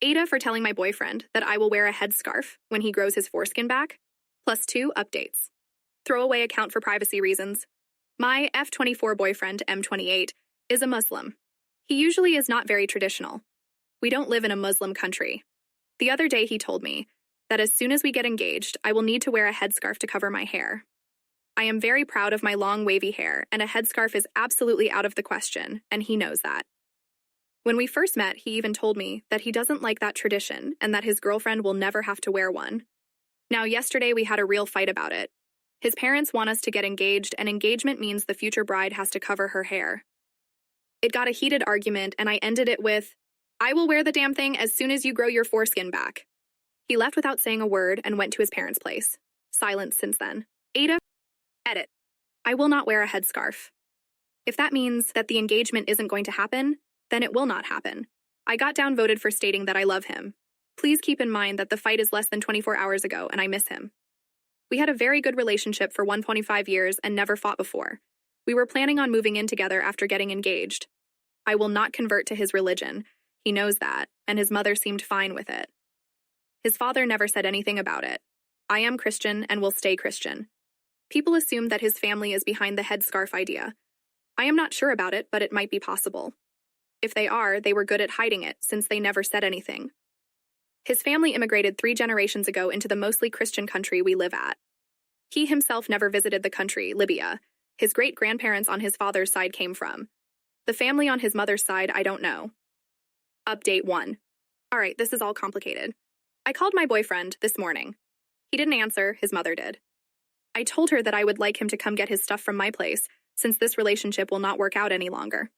AITAH for telling my boyfriend that I will wear a headscarf when he grows his foreskin back. +2 updates. Throwaway account for privacy reasons. My F24 boyfriend, M28, is a Muslim. He usually is not very traditional. We don't live in a Muslim country. The other day he told me that as soon as we get engaged, I will need to wear a headscarf to cover my hair. I am very proud of my long wavy hair, and a headscarf is absolutely out of the question, and he knows that. When we first met, he even told me that he doesn't like that tradition and that his girlfriend will never have to wear one. Now, yesterday we had a real fight about it. His parents want us to get engaged, and engagement means the future bride has to cover her hair. It got a heated argument, and I ended it with, "I will wear the damn thing as soon as you grow your foreskin back." He left without saying a word and went to his parents' place. Silence since then. AITAH. Edit. I will not wear a headscarf. If that means that the engagement isn't going to happen, then it will not happen. I got downvoted for stating that I love him. Please keep in mind that the fight is less than 24 hours ago and I miss him. We had a very good relationship for 125 years and never fought before. We were planning on moving in together after getting engaged. I will not convert to his religion. He knows that, and his mother seemed fine with it. His father never said anything about it. I am Christian and will stay Christian. People assume that his family is behind the headscarf idea. I am not sure about it, but it might be possible. If they are, they were good at hiding it, since they never said anything. His family immigrated 3 generations ago into the mostly Christian country we live at. He himself never visited the country, Libya. His great-grandparents on his father's side came from. The family on his mother's side, I don't know. Update 1. Alright, this is all complicated. I called my boyfriend this morning. He didn't answer, his mother did. I told her that I would like him to come get his stuff from my place, since this relationship will not work out any longer.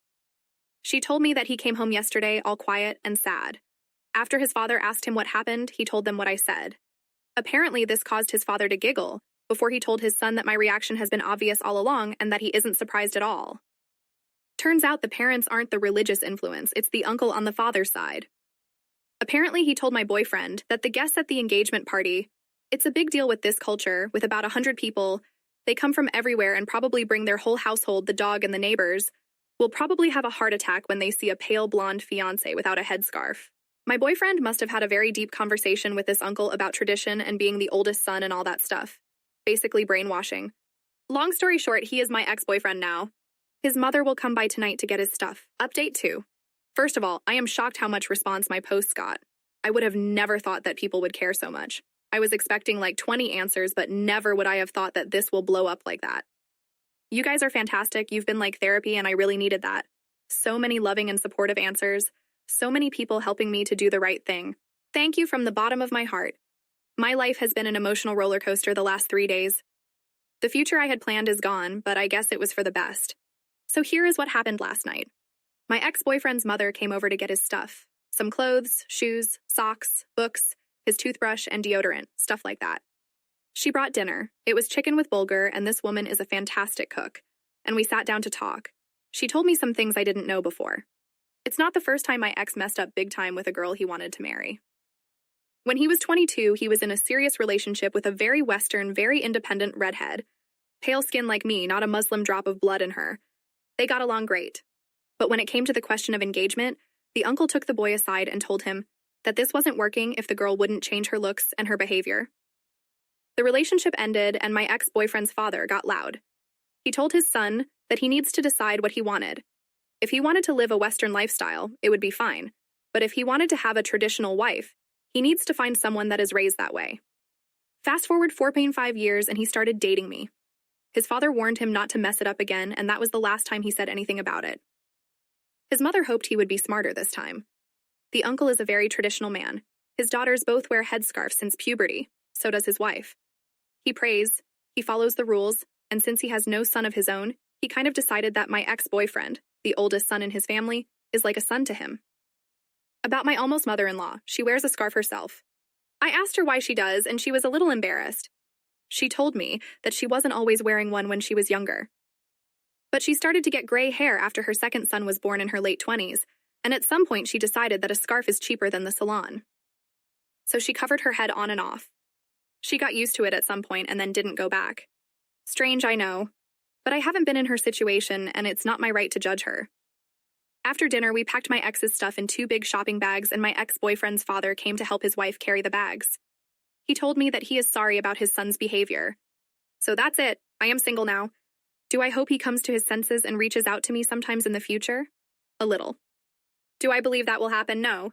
She told me that he came home yesterday all quiet and sad. After his father asked him what happened, he told them what I said. Apparently, this caused his father to giggle, before he told his son that my reaction has been obvious all along and that he isn't surprised at all. Turns out the parents aren't the religious influence, it's the uncle on the father's side. Apparently, he told my boyfriend that the guests at the engagement party, it's a big deal with this culture, with about 100 people, they come from everywhere and probably bring their whole household, the dog and the neighbors, will probably have a heart attack when they see a pale blonde fiancé without a headscarf. My boyfriend must have had a very deep conversation with this uncle about tradition and being the oldest son and all that stuff. Basically brainwashing. Long story short, he is my ex-boyfriend now. His mother will come by tonight to get his stuff. Update 2. First of all, I am shocked how much response my posts got. I would have never thought that people would care so much. I was expecting like 20 answers, but never would I have thought that this will blow up like that. You guys are fantastic. You've been like therapy, and I really needed that. So many loving and supportive answers. So many people helping me to do the right thing. Thank you from the bottom of my heart. My life has been an emotional roller coaster the last 3 days. The future I had planned is gone, but I guess it was for the best. So here is what happened last night. My ex-boyfriend's mother came over to get his stuff. Some clothes, shoes, socks, books, his toothbrush, and deodorant, stuff like that. She brought dinner. It was chicken with bulgur, and this woman is a fantastic cook. And we sat down to talk. She told me some things I didn't know before. It's not the first time my ex messed up big time with a girl he wanted to marry. When he was 22, he was in a serious relationship with a very Western, very independent redhead. Pale skin like me, not a Muslim drop of blood in her. They got along great. But when it came to the question of engagement, the uncle took the boy aside and told him that this wasn't working if the girl wouldn't change her looks and her behavior. The relationship ended, and my ex-boyfriend's father got loud. He told his son that he needs to decide what he wanted. If he wanted to live a Western lifestyle, it would be fine. But if he wanted to have a traditional wife, he needs to find someone that is raised that way. Fast forward 4.5 years, and he started dating me. His father warned him not to mess it up again, and that was the last time he said anything about it. His mother hoped he would be smarter this time. The uncle is a very traditional man. His daughters both wear headscarves since puberty. So does his wife. He prays, he follows the rules, and since he has no son of his own, he kind of decided that my ex-boyfriend, the oldest son in his family, is like a son to him. About my almost mother-in-law, she wears a scarf herself. I asked her why she does, and she was a little embarrassed. She told me that she wasn't always wearing one when she was younger. But she started to get gray hair after her second son was born in her late 20s, and at some point she decided that a scarf is cheaper than the salon. So she covered her head on and off. She got used to it at some point and then didn't go back. Strange, I know, but I haven't been in her situation, and it's not my right to judge her. After dinner, we packed my ex's stuff in 2 big shopping bags, and my ex-boyfriend's father came to help his wife carry the bags. He told me that he is sorry about his son's behavior. So that's it. I am single now. Do I hope he comes to his senses and reaches out to me sometimes in the future? A little. Do I believe that will happen? No.